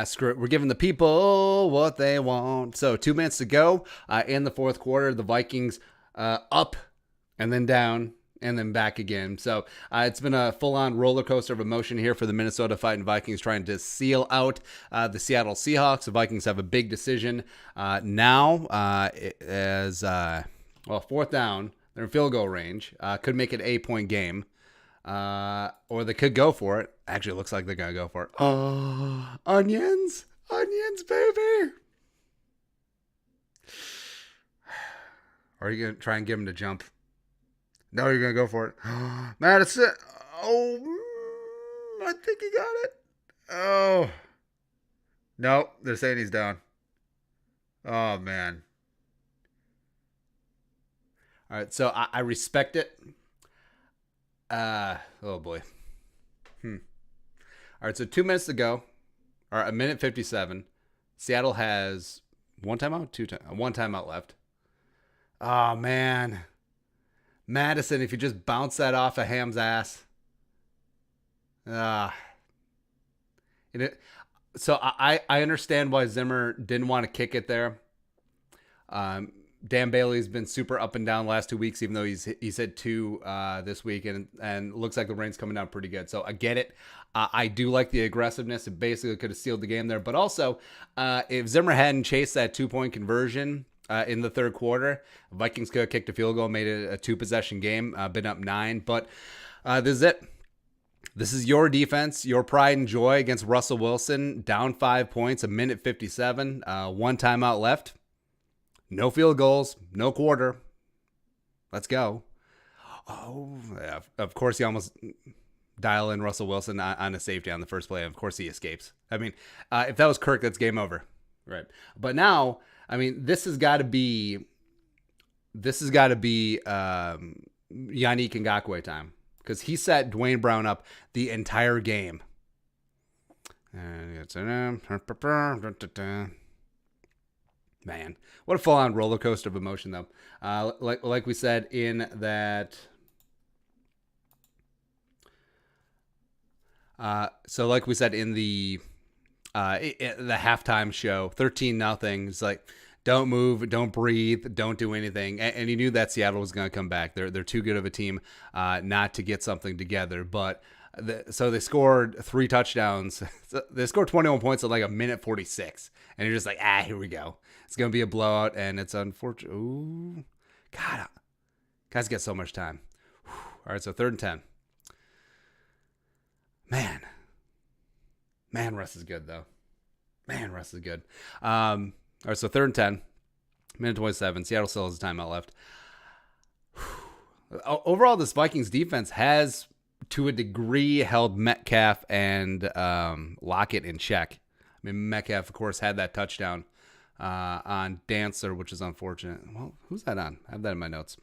Screw it. We're giving the people what they want. So 2 minutes to go in the fourth quarter. The Vikings up and then down and then back again. So it's been a full-on roller coaster of emotion here for the Minnesota Fighting Vikings trying to seal out the Seattle Seahawks. The Vikings have a big decision now as, fourth down. They're in field goal range. Could make it an 8-point game. Or they could go for it. Actually, it looks like they're going to go for it. Oh, onions. Onions, baby. Or are you going to try and get him to jump? No, you're going to go for it. Madison. Oh, I think he got it. Oh. No, they're saying he's down. Oh, man. All right, so I respect it. Oh, boy. All right, so 2 minutes to go. Or a minute 57. Seattle has one timeout, one timeout left. Oh, man. Madison, if you just bounce that off of Ham's ass. So I understand why Zimmer didn't want to kick it there. Dan Bailey's been super up and down last 2 weeks, even though he's hit two this week, and looks like the rain's coming down pretty good. So I get it. I do like the aggressiveness. It basically could have sealed the game there. But also, if Zimmer hadn't chased that 2-point conversion in the third quarter, Vikings could have kicked a field goal, made it a 2-possession game, been up 9. But this is it. This is your defense, your pride and joy against Russell Wilson. Down 5 points, a minute 57, one timeout left. No field goals, no quarter. Let's go. Oh, yeah. Of course, he almost dial in Russell Wilson on a safety on the first play. Of course, he escapes. I mean, if that was Kirk, that's game over. Right. But now, I mean, this has got to be Yannick Ngakoue time, because he set Dwayne Brown up the entire game. Man, what a full-on roller coaster of emotion, though. Like we said in that. So like we said in the halftime show, 13-0. It's like, don't move, don't breathe, don't do anything. And you knew that Seattle was going to come back. They're too good of a team not to get something together. But so they scored 3 touchdowns. They scored 21 points in like a minute 46. And you're just like, here we go. It's going to be a blowout, and it's unfortunate. Ooh, God, guys get so much time. Whew. All right, so 3rd and 10. Man, Russ is good, though. Man, Russ is good. All right, so 3rd and 10, minute 27. Seattle still has a timeout left. Whew. Overall, this Vikings defense has, to a degree, held Metcalf and Lockett in check. I mean, Metcalf, of course, had that touchdown on Dancer, which is unfortunate. Well, who's that on? I have that in my notes.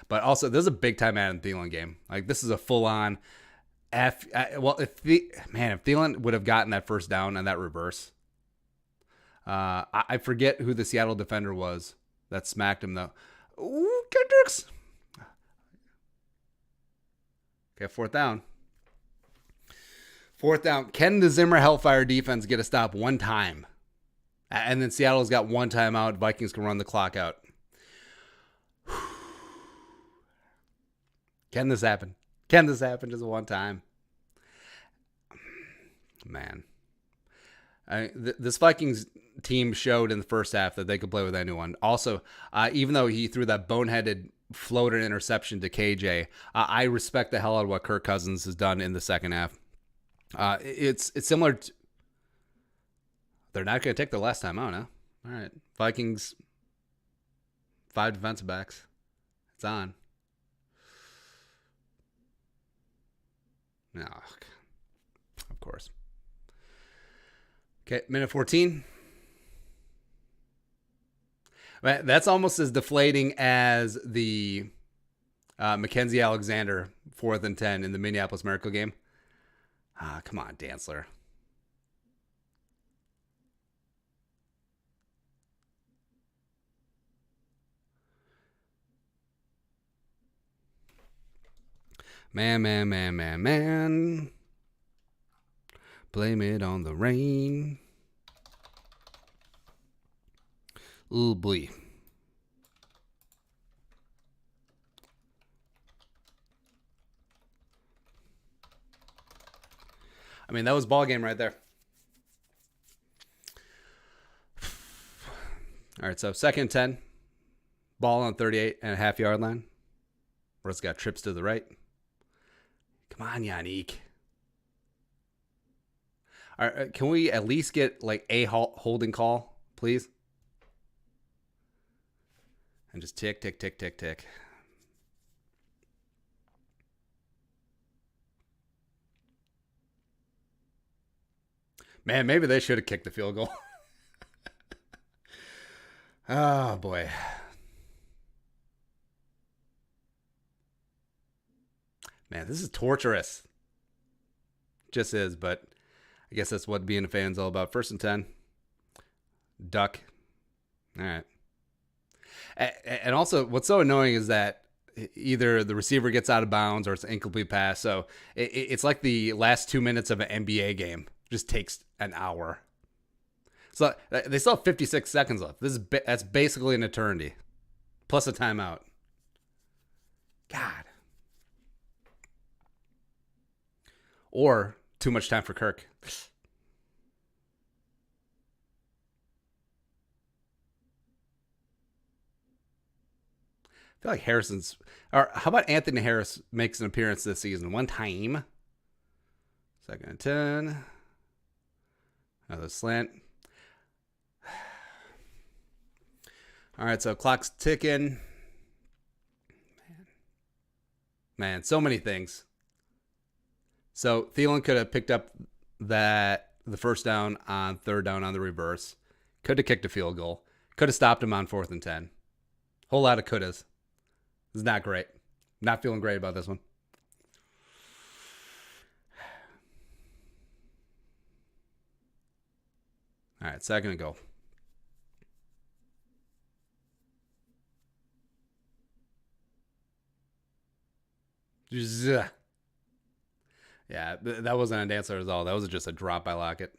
But also, this is a big-time Adam Thielen game. Like, this is a full-on if Thielen would have gotten that first down and that reverse. I forget who the Seattle defender was that smacked him, though. Ooh, Kendricks. Okay, 4th down. 4th down. Can the Zimmer Hellfire defense get a stop one time? And then Seattle's got one timeout. Vikings can run the clock out. Can this happen? Can this happen just one time? Man. This Vikings team showed in the first half that they could play with anyone. Also, even though he threw that boneheaded floater interception to KJ, I respect the hell out of what Kirk Cousins has done in the second half. It's similar to... They're not going to take the last time out, huh? All right. Vikings, 5 defensive backs. It's on. No, of course. Okay, minute 14. That's almost as deflating as the Mackenzie Alexander 4th and 10 in the Minneapolis Miracle game. Come on, Dantzler. Man. Blame it on the rain. Ooh, boy. I mean, that was ball game right there. All right, so 2nd and 10. Ball on 38.5 yard line. Roy's got trips to the right. Come on, Yannick. All right, can we at least get like a holding call, please? And just tick, tick, tick, tick, tick. Man, maybe they should have kicked the field goal. Oh, boy. Man, this is torturous. Just is, but I guess that's what being a fan's all about. 1st and 10. Duck. All right. And also, what's so annoying is that either the receiver gets out of bounds or it's an incomplete pass. So it's like the last 2 minutes of an NBA game. It just takes an hour. So they still have 56 seconds left. That's basically an eternity, plus a timeout. God. Or too much time for Kirk. I feel like Harrison's... Or how about Anthony Harris makes an appearance this season? One time. 2nd and 10. Another slant. All right, so clock's ticking. Man, so many things. So Thielen could have picked up the first down on 3rd down on the reverse. Could have kicked a field goal. Could have stopped him on 4th and 10. Whole lot of couldas. This is not great. Not feeling great about this one. All right, 2nd and goal. Yeah, that wasn't an answer at all. That was just a drop by Lockett.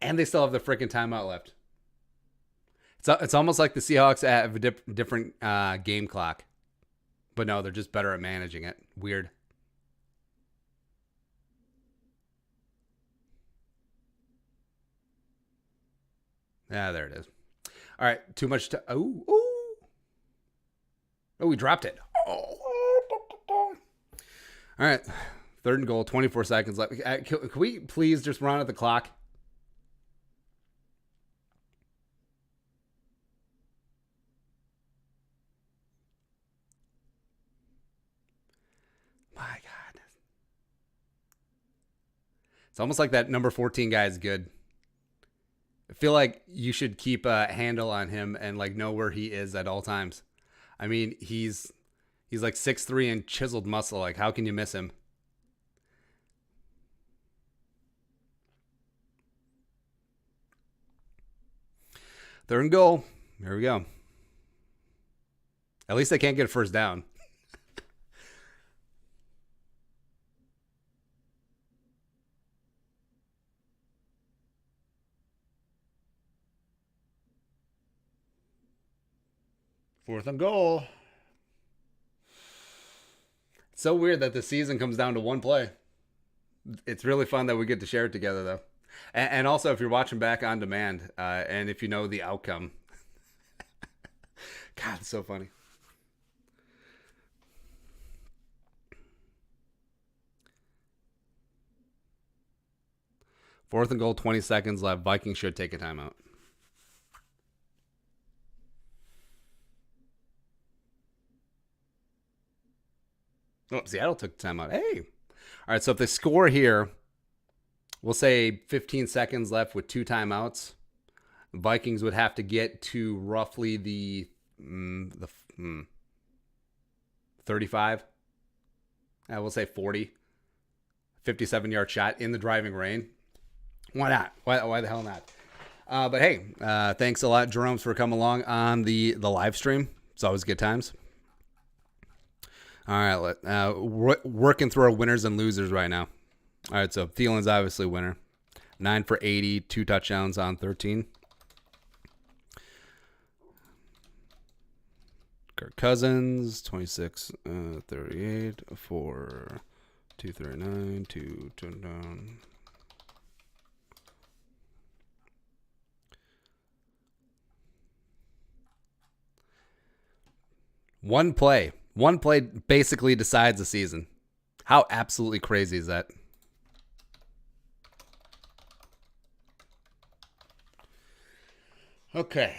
And they still have the freaking timeout left. It's almost like the Seahawks have a different game clock. But no, they're just better at managing it. Weird. Yeah, there it is. All right, too much. Oh, we dropped it. Oh. All right, 3rd and goal, 24 seconds left. Can we please just run at the clock? My God. It's almost like that number 14 guy is good. I feel like you should keep a handle on him and like know where he is at all times. I mean, he's like 6'3" and chiseled muscle. Like, how can you miss him? Third and goal. Here we go. At least they can't get a first down. Fourth and goal. It's so weird that the season comes down to one play. It's really fun that we get to share it together, though. And also, if you're watching back on demand, and if you know the outcome. God, it's so funny. Fourth and goal, 20 seconds left. Vikings should take a timeout. Oh, Seattle took the timeout. Hey. All right, so if they score here, we'll say 15 seconds left with 2 timeouts. Vikings would have to get to roughly the 35. I will say 40. 57-yard shot in the driving rain. Why not? Why the hell not? But hey, thanks a lot, Jerome's, for coming along on the live stream. It's always good times. All right, working through our winners and losers right now. All right, so Thielen's obviously winner. 9 for 80, 2 touchdowns on 13. Kirk Cousins, 26, 38, 4, 239, 2 touchdown. One play basically decides the season. How absolutely crazy is that? Okay.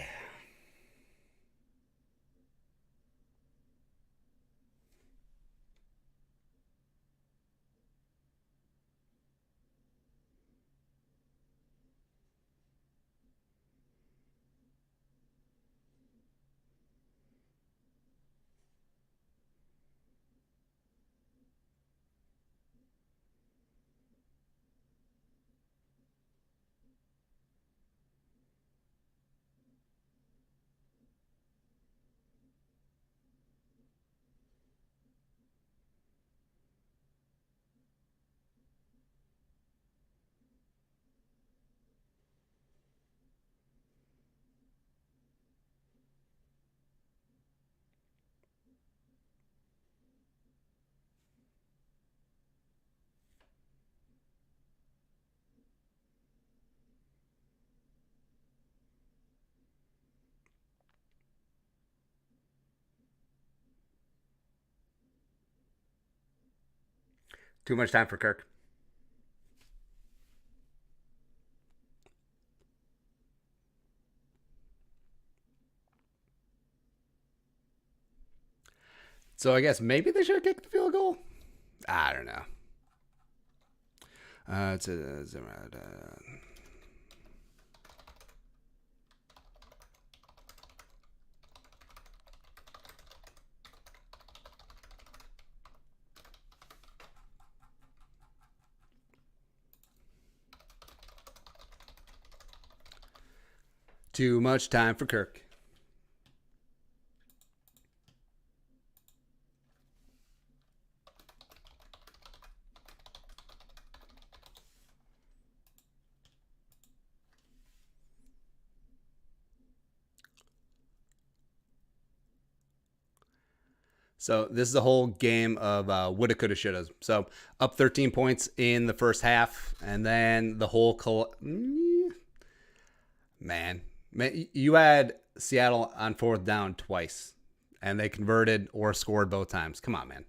Too much time for Kirk. So I guess maybe they should have kicked the field goal. I don't know. It's too much time for Kirk. So this is a whole game of woulda, coulda, shoulda. So up 13 points in the first half, and then the whole man, you had Seattle on fourth down twice, and they converted or scored both times. Come on, man.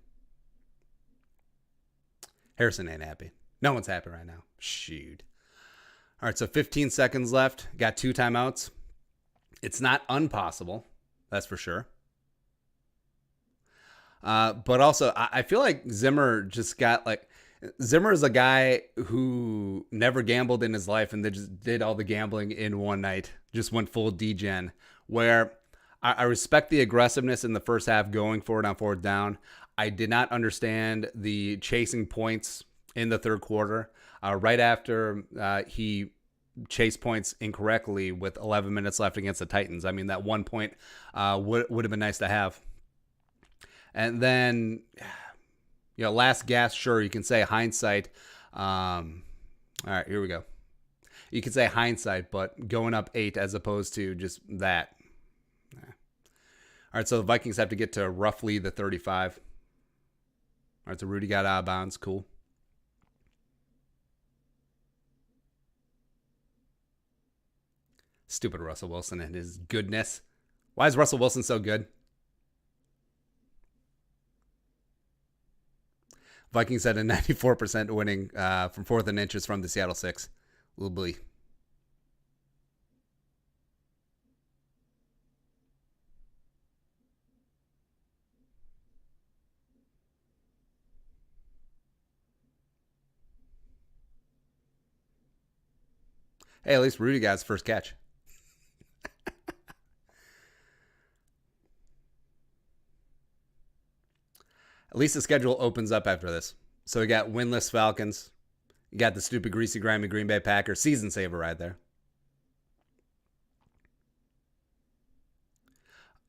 Harrison ain't happy. No one's happy right now. Shoot. All right, so 15 seconds left. Got 2 timeouts. It's not impossible, that's for sure. But also, I feel like Zimmer just got like Zimmer is a guy who never gambled in his life and they just did all the gambling in one night. Just went full degen. Where I respect the aggressiveness in the first half going for it on fourth down. I did not understand the chasing points in the third quarter. Right after he chased points incorrectly with 11 minutes left against the Titans. I mean, that 1 point would have been nice to have. And then, last gasp, sure, you can say hindsight. All right, here we go. You can say hindsight, but going up 8 as opposed to just that. All right, so the Vikings have to get to roughly the 35. All right, so Rudy got out of bounds. Cool. Stupid Russell Wilson and his goodness. Why is Russell Wilson so good? Vikings had a 94% winning from fourth and inches from the Seattle 6. Little boy. Hey, at least Rudy got his first catch. At least the schedule opens up after this. So we got winless Falcons. You got the stupid, greasy, grimy Green Bay Packers. Season saver right there.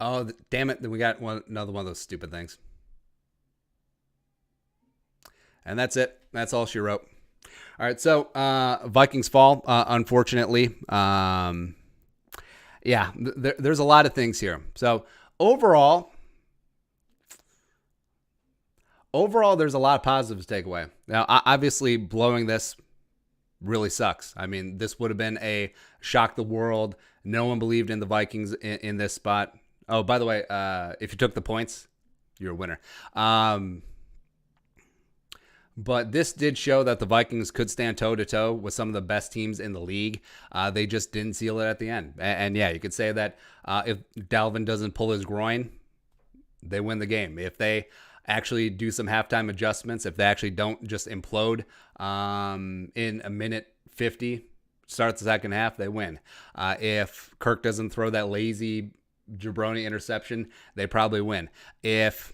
Oh, damn it. Then we got another one of those stupid things. And that's it. That's all she wrote. All right, so Vikings fall, unfortunately. Yeah, there's a lot of things here. So overall, there's a lot of positives to take away. Now, obviously, blowing this really sucks. I mean, this would have been a shock the world. No one believed in the Vikings in this spot. Oh, by the way, if you took the points, you're a winner. But this did show that the Vikings could stand toe-to-toe with some of the best teams in the league. They just didn't seal it at the end. And yeah, you could say that if Dalvin doesn't pull his groin, they win the game. If they actually do some halftime adjustments, if they actually don't just implode in a minute 50, start the second half, they win. If Kirk doesn't throw that lazy jabroni interception, they probably win. If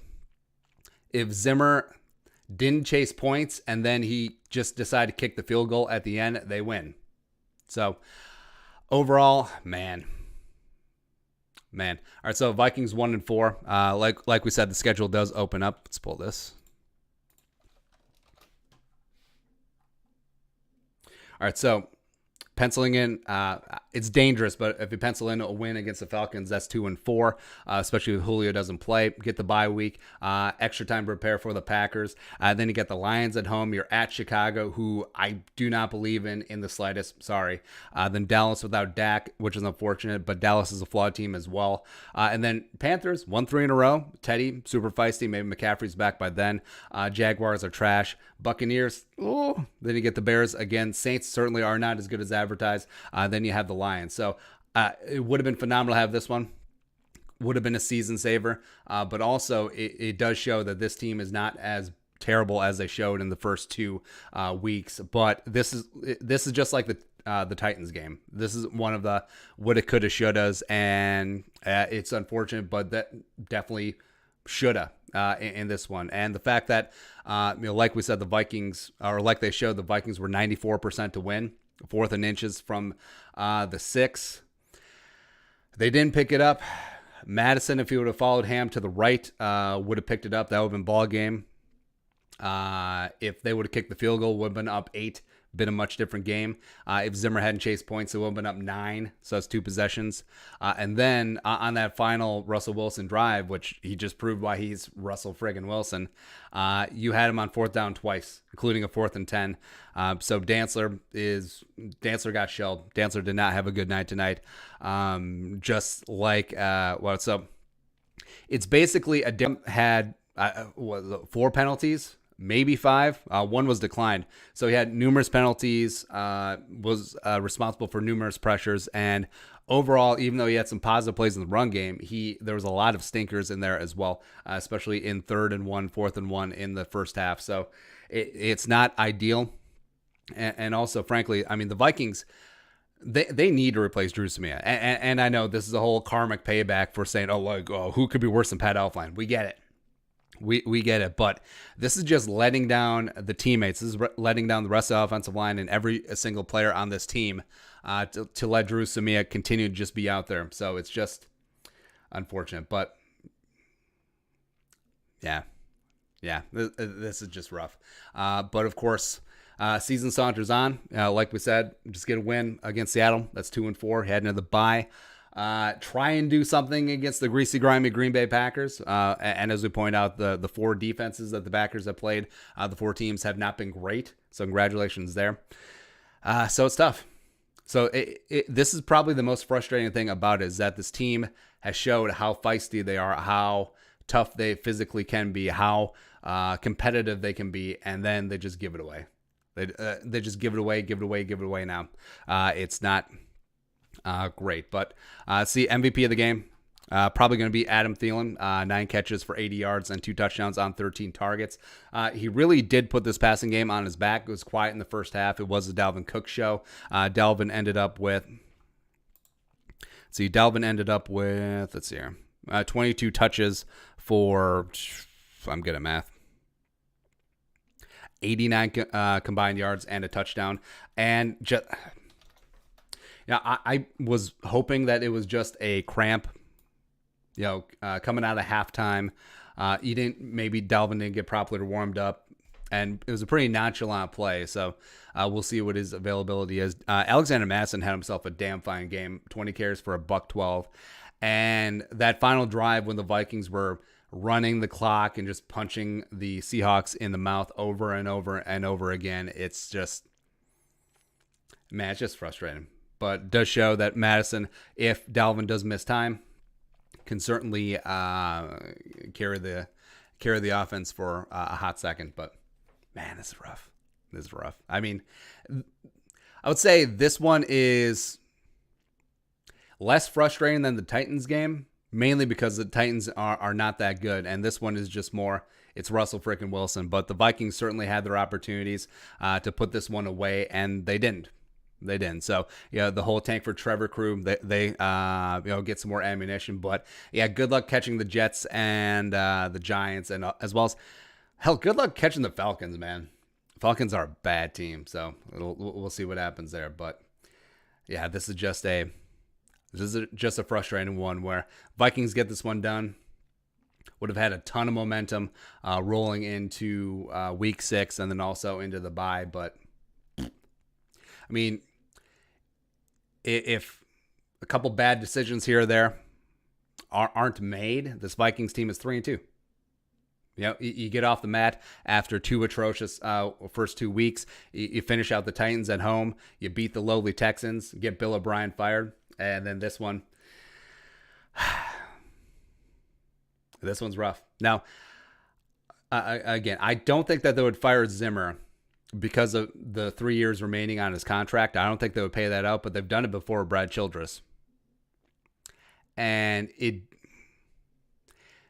Zimmer didn't chase points and then he just decided to kick the field goal at the end, they win. So overall, man. All right, so Vikings 1-4. Like we said, the schedule does open up. Let's pull this. All right, so penciling in, it's dangerous, but if you pencil in a win against the Falcons, that's 2-4, especially if Julio doesn't play. Get the bye week, extra time to prepare for the Packers. Then you get the Lions at home. You're at Chicago, who I do not believe in the slightest. Sorry. Then Dallas without Dak, which is unfortunate, but Dallas is a flawed team as well. And then Panthers, 1-3 in a row. Teddy, super feisty. Maybe McCaffrey's back by then. Jaguars are trash. Buccaneers, then you get the Bears again. Saints certainly are not as good as advertised. Then you have the Lions. So it would have been phenomenal to have this one. Would have been a season saver. But also it does show that this team is not as terrible as they showed in the first 2 weeks. But this is just like the Titans game. This is one of the woulda, coulda, shouldas, and it's unfortunate, but that definitely shoulda in this one. And the fact that like we said, the Vikings, or like they showed, the Vikings were 94% to win, 4th and inches from the 6. They didn't pick it up. Madison, if he would have followed Ham to the right, would have picked it up. That would have been ball game. If they would have kicked the field goal, would have been up 8. Been a much different game. If Zimmer hadn't chased points, it would have been up 9. So that's 2 possessions. And then on that final Russell Wilson drive, which he just proved why he's Russell friggin' Wilson, you had him on 4th down twice, including a 4th and 10. So Dantzler got shelled. Dantzler did not have a good night tonight. Just like, so it's basically had 4 penalties. Maybe 5. One was declined. So he had numerous penalties, was responsible for numerous pressures. And overall, even though he had some positive plays in the run game, there was a lot of stinkers in there as well, especially in 3rd and 1, 4th and 1 in the first half. So it's not ideal. And also, frankly, I mean, the Vikings, they need to replace Drew Samia. And I know this is a whole karmic payback for saying, who could be worse than Pat Elflein? We get it. We get it, but this is just letting down the teammates. This is letting down the rest of the offensive line and every single player on this team to let Drew Samia continue to just be out there. So it's just unfortunate, but yeah, this is just rough. But of course, season saunters on. Like we said, just get a win against Seattle. That's 2-4. Heading to the bye. Try and do something against the greasy, grimy Green Bay Packers. And as we point out, the 4 defenses that the Packers have played, the 4 teams have not been great. So congratulations there. So it's tough. So this is probably the most frustrating thing about it, is that this team has showed how feisty they are, how tough they physically can be, how competitive they can be, and then they just give it away. They just give it away now. It's not great, but see, MVP of the game, probably going to be Adam Thielen, 9 catches for 80 yards and 2 touchdowns on 13 targets. He really did put this passing game on his back. It was quiet in the first half. It was the Dalvin Cook show. Dalvin ended up with, let's see here, 22 touches for, I'm good at math, 89 combined yards and a touchdown. And just, I was hoping that it was just a cramp, coming out of halftime. Dalvin didn't get properly warmed up, and it was a pretty nonchalant play. So we'll see what his availability is. Alexander Madison had himself a damn fine game, 20 carries for a $112. And that final drive when the Vikings were running the clock and just punching the Seahawks in the mouth over and over and over again, it's just, man, it's just frustrating. But it does show that Madison, if Dalvin does miss time, can certainly carry the offense for a hot second. But man, this is rough. This is rough. I mean, I would say this one is less frustrating than the Titans game, mainly because the Titans are not that good, and this one is just more, it's Russell freaking Wilson. But the Vikings certainly had their opportunities to put this one away, and they didn't. They didn't. So, the whole tank for Trevor crew, they get some more ammunition. But, yeah, good luck catching the Jets and the Giants, and as well as, hell, good luck catching the Falcons, man. Falcons are a bad team, so we'll see what happens there. But, yeah, this is just a frustrating one where Vikings get this one done. Would have had a ton of momentum rolling into week 6 and then also into the bye. But, I mean, if a couple bad decisions here or there aren't made, this Vikings team is 3-2. You get off the mat after 2 atrocious first 2 weeks. You finish out the Titans at home. You beat the lowly Texans, get Bill O'Brien fired. And then this one, this one's rough. Now, again, I don't think that they would fire Zimmer because of the 3 years remaining on his contract. I don't think they would pay that out, but they've done it before with Brad Childress. And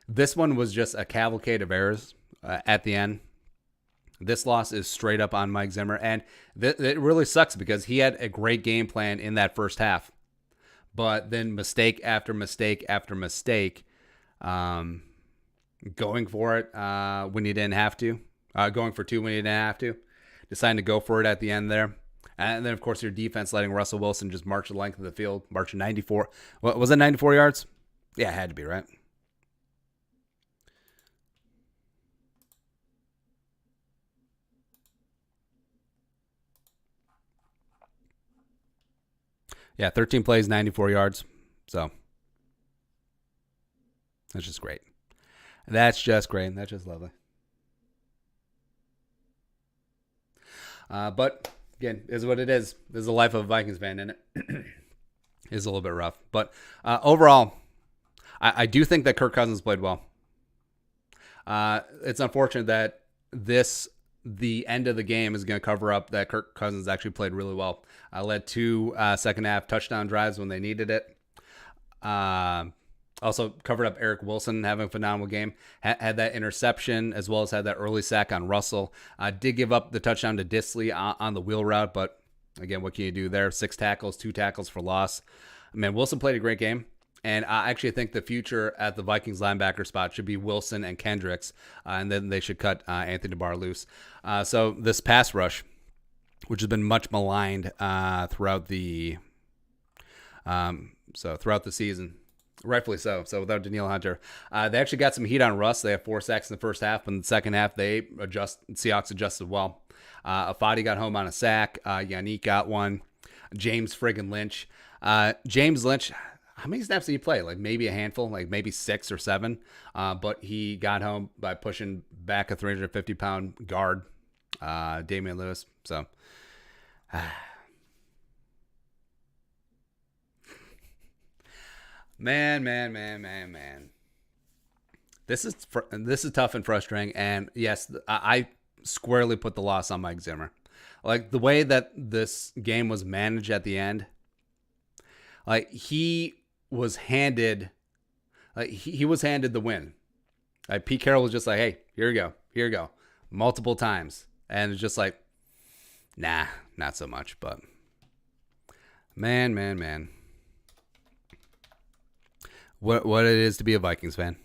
this one was just a cavalcade of errors at the end. This loss is straight up on Mike Zimmer. And it really sucks because he had a great game plan in that first half. But then mistake after mistake after mistake, going for it when you didn't have to, going for 2 when you didn't have to, deciding to go for it at the end there. And then, of course, your defense letting Russell Wilson just march the length of the field, march 94. What was it, 94 yards? Yeah, it had to be, right? Yeah, 13 plays, 94 yards. So that's just great. That's just great. That's just lovely. But again, is what it is. This is the life of a Vikings fan, and it is a little bit rough. But overall, I do think that Kirk Cousins played well. It's unfortunate that the end of the game is going to cover up that Kirk Cousins actually played really well. Led 2 second half touchdown drives when they needed it. Also covered up Eric Wilson having a phenomenal game. Had that interception as well as had that early sack on Russell. Did give up the touchdown to Disley on the wheel route, but again, what can you do there? 6 tackles, 2 tackles for loss. Man, Wilson played a great game. And I actually think the future at the Vikings linebacker spot should be Wilson and Kendricks, and then they should cut Anthony Barr loose. So this pass rush, which has been much maligned throughout the season, rightfully so. So without Danielle Hunter, they actually got some heat on Russ. They have 4 sacks in the first half, but in the second half Seahawks adjusted well. Afadi got home on a sack. Yannick got one. James friggin' Lynch. James Lynch. How many snaps did he play? Like maybe a handful, like maybe 6 or 7. But he got home by pushing back a 350-pound guard, Damian Lewis. So, man. This is tough and frustrating. And yes, I squarely put the loss on Mike Zimmer. Like the way that this game was managed at the end, like he was handed the win. Like Pete Carroll was just like, hey, here you go, multiple times. And it's just like, nah, not so much. But man. What it is to be a Vikings fan.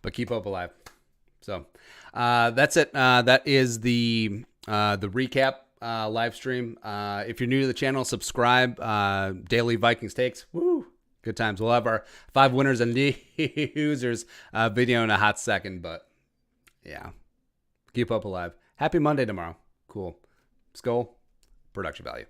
But keep hope alive. So that's it. That is the recap live stream. If you're new to the channel, subscribe. Daily Vikings takes. Woo! Good times. We'll have our 5 winners and losers video in a hot second, but yeah, keep up alive. Happy Monday tomorrow. Cool. Skull, production value.